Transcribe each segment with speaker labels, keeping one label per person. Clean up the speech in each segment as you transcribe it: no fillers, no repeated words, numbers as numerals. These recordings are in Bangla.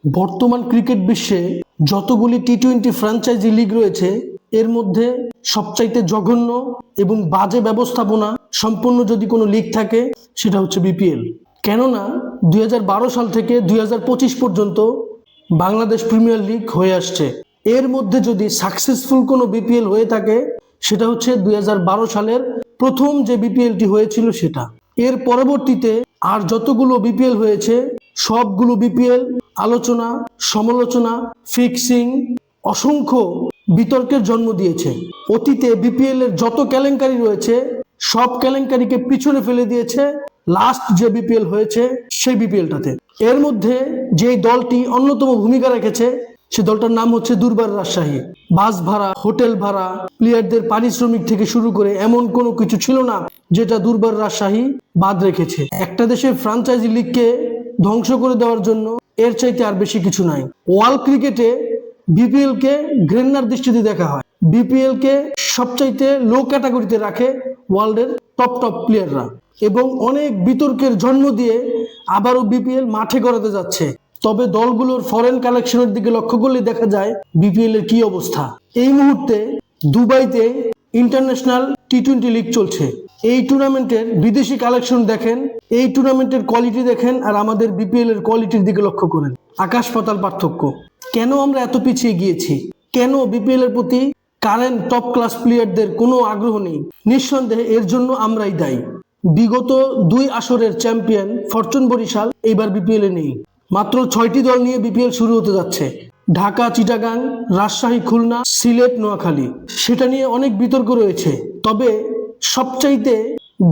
Speaker 1: বর্তমান ক্রিকেট বিশ্বে যতগুলি টি-20 ফ্র্যাঞ্চাইজি লিগ রয়েছে এর মধ্যে সবচাইতে জঘন্য এবং বাজে ব্যবস্থাপনা সম্পূর্ণ যদি কোনো লিগ থাকে সেটা হচ্ছে বিপিএল। কেননা 2012 সাল থেকে 2025 পর্যন্ত বাংলাদেশ প্রিমিয়ার লিগ হয়ে আসছে। এর মধ্যে যদি সাকসেসফুল কোনো বিপিএল হয়ে থাকে সেটা হচ্ছে 2012 সালের প্রথম যে বিপিএলটি হয়েছিল সেটা। এর পরবর্তীতে আর যতগুলো বিপিএল হয়েছে সবগুলো বিপিএল আলোচনা, সমালোচনা, ফিক্সিং, অসংখ্য বিতর্কের জন্ম দিয়েছে। অতীতে বিপিএল এর যত কেলেঙ্কারি রয়েছে সব কেলেঙ্কারিকে পিছনে ফেলে দিয়েছে লাস্ট যে বিপিএল হয়েছে সেই বিপিএলটাতে। এর মধ্যে যে দলটি অন্যতম ভূমিকা রেখেছে সে দলটার নাম হচ্ছে দুর্বার রাজশাহী। বাস ভাড়া, হোটেল ভাড়া, প্লেয়ারদের পারিশ্রমিক থেকে শুরু করে এমন কোনো কিছু ছিল না যেটা দুর্বার রাজশাহী বাদ রেখেছে। একটা দেশের ফ্র্যাঞ্চাইজি লিগকে ধ্বংস করে দেওয়ার জন্য এর চাইতে আর বেশি কিছু নাই। ওয়ার্ল্ড ক্রিকেটে বিপিএল কে ঘৃণার দৃষ্টিতে দেখা হয়। বিপিএল কে সবচাইতে লো ক্যাটাগরিতে রাখে ওয়ার্ল্ডের টপ প্লেয়াররা এবং অনেক বিতর্কের জন্ম দিয়ে আবারও বিপিএল মাঠে গড়াতে যাচ্ছে। তবে দলগুলোর ফরেন কালেকশনের দিকে লক্ষ্য করলে দেখা যায় বিপিএল এর কি অবস্থা। এই মুহূর্তে দুবাইতে ইন্টারন্যাশনাল টি-20 লিগ চলছে। এই টুর্নামেন্টের বিদেশি কালেকশন দেখেন, এই টুর্নামেন্টের কোয়ালিটি দেখেন আর আমাদের বিপিএল এর কোয়ালিটির দিকে লক্ষ্য করেন, আকাশ পাতাল পার্থক্য। কেন আমরা এত পিছিয়ে গিয়েছি? কেন বিপিএল এর প্রতি কারেন্ট টপ ক্লাস প্লেয়ারদের কোনো আগ্রহ নেই? নিঃসন্দেহে এর জন্য আমরাই দায়ী। বিগত 2 আসরের চ্যাম্পিয়ন ফরচুন বরিশাল এইবার বিপিএল এ নেই। মাত্র 6টি দল নিয়ে বিপিএল শুরু হতে যাচ্ছে। ঢাকা, চিটাগাং, রাজশাহী, খুলনা, সিলেট, নোয়াখালী, সেটা নিয়ে অনেক বিতর্ক রয়েছে। তবে সবচাইতে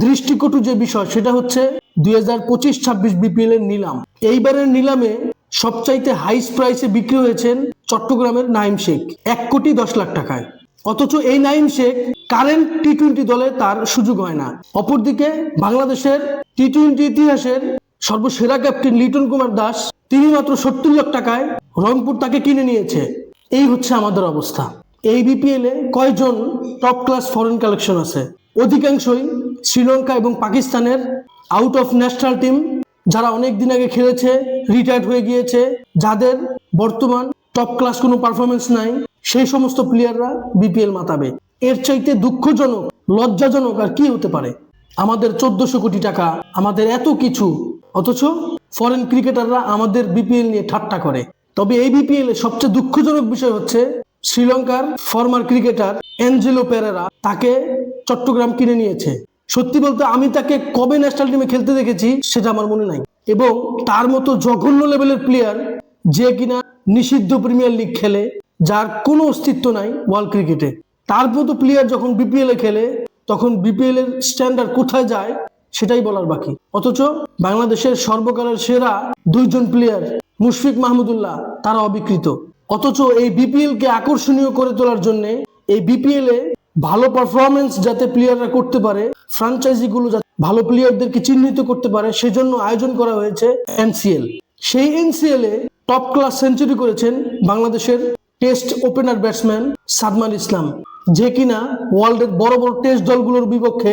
Speaker 1: দৃষ্টিকটু যে বিষয় সেটা হচ্ছে 2025-26 বিপিএল এর নিলাম। এইবারের নিলামে সবচাইতে হাইস্ট প্রাইসে বিক্রি হয়েছেন চট্টগ্রামের নাইম শেখ 1,10,00,000 টাকায়। অথচ এই নাইম শেখ কারেন্ট টি-20 দলে তার সুযোগ হয় না। অপরদিকে বাংলাদেশের টি-20 ইতিহাসের সর্বসেরা ক্যাপ্টেন লিটন কুমার দাস তিনি মাত্র 70 লাখ টাকায় রংপুর তাকে কিনে নিয়েছে। এই হচ্ছে আমাদের অবস্থা। এই বিপিএল এ কয়জন টপ ক্লাস ফরেন কালেকশন আছে? অধিকাংশই শ্রীলঙ্কা এবং পাকিস্তানের আউট অফ ন্যাশনাল টিম, যারা অনেক দিন আগে খেলেছে, রিটায়ার্ড হয়ে গিয়েছে, যাদের বর্তমান টপ ক্লাস কোনো পারফরমেন্স নাই, সেই সমস্ত প্লেয়াররা বিপিএল মাতাবে। এর চাইতে দুঃখজনক, লজ্জাজনক আর কি হতে পারে? আমাদের 1400 কোটি টাকা, আমাদের এত কিছু, অথচ ফরেন ক্রিকেটাররা আমাদের বিপিএল নিয়ে ঠাট্টা করে। তবে এই বিপিএল এ সবচেয়ে দুঃখজনক বিষয় হচ্ছে শ্রীলঙ্কার ফরমার ক্রিকেটার অ্যাঞ্জেলো পেরেরা তাকে চট্টগ্রাম কিনে নিয়েছে। সত্যি বলতে আমি তাকে কবে ন্যাশনাল টিমে খেলতে দেখেছি সেটা আমার মনে নাই। এবং তার মতো জঘন্য লেভেলের প্লেয়ার যে কিনা নিষিদ্ধ প্রিমিয়ার লিগ খেলে, যার কোনো অস্তিত্ব নাই ওয়ার্ল্ড ক্রিকেটে, তার মতো প্লেয়ার যখন বিপিএল এ খেলে তখন বিপিএল এর স্ট্যান্ডার্ড কোথায় যায় সেটাই বলার বাকি। অথচ বাংলাদেশের সর্বকালের সেরা 2 জন প্লেয়ার মুশফিক মাহমুদুল্লাহ তারা অবিকৃত। অথচ এই বিপিএল কে আকর্ষণীয় করে তোলার জন্য, এই বিপিএল এ ভালো পারফরমেন্স যাতে প্লেয়াররা করতে পারে, ফ্র্যাঞ্চাইজি গুলো যাতে ভালো প্লেয়ারদেরকে চিহ্নিত করতে পারে, সেজন্য আয়োজন করা হয়েছে এনসিএল। সেই এনসিএল এ টপ ক্লাস সেঞ্চুরি করেছেন বাংলাদেশের test opener batsman Sadman Islam, যে কিনা ওয়ার্ল্ডের বড় বড় টেস্ট দলগুলোর বিপক্ষে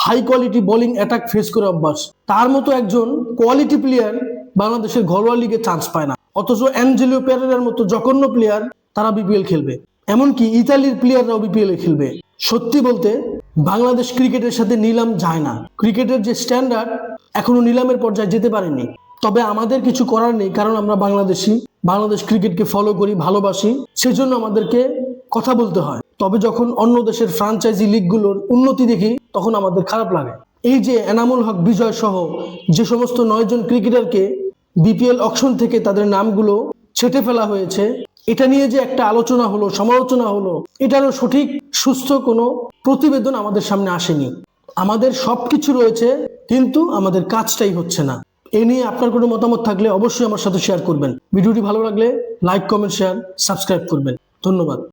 Speaker 1: high quality bowling attack face করে অভ্যাস। তার মতো একজন কোয়ালিটি প্লেয়ার বাংলাদেশের ঘরোয়া লিগে চান্স পায় না। অথচ অ্যাঞ্জেলো পেরেরার মতো জঘন্য প্লেয়ার তারা বিপিএল খেলবে, এমনকি ইতালির প্লেয়াররাও বিপিএল এ খেলবে। সত্যি বলতে বাংলাদেশ ক্রিকেটের সাথে নিলাম যায় না। ক্রিকেটের যে স্ট্যান্ডার্ড এখনো নিলামের পর্যায়ে যেতে পারেনি। তবে আমাদের কিছু করার নেই, কারণ আমরা বাংলাদেশি, বাংলাদেশ ক্রিকেটকে ফলো করি, ভালোবাসি, সেজন্য আমাদেরকে কথা বলতে হয়। তবে যখন অন্য দেশের ফ্র্যাঞ্চাইজি লিগগুলোর উন্নতি দেখি তখন আমাদের খারাপ লাগে। এই যে এনামুল হক বিজয় সহ যে সমস্ত 9 জন ক্রিকেটারকে বিপিএল অকশন থেকে তাদের নামগুলো ছেটে ফেলা হয়েছে, এটা নিয়ে যে একটা আলোচনা হলো, সমালোচনা হলো, এটারও সঠিক সুস্থ কোনো প্রতিবেদন আমাদের সামনে আসেনি। আমাদের সবকিছু রয়েছে কিন্তু আমাদের কাজটাই হচ্ছে না। এ নিয়ে আপনার কোনো মতামত থাকলে অবশ্যই আমার সাথে শেয়ার করবেন। ভিডিওটি ভালো লাগলে লাইক, কমেন্ট, শেয়ার, সাবস্ক্রাইব করবেন। ধন্যবাদ।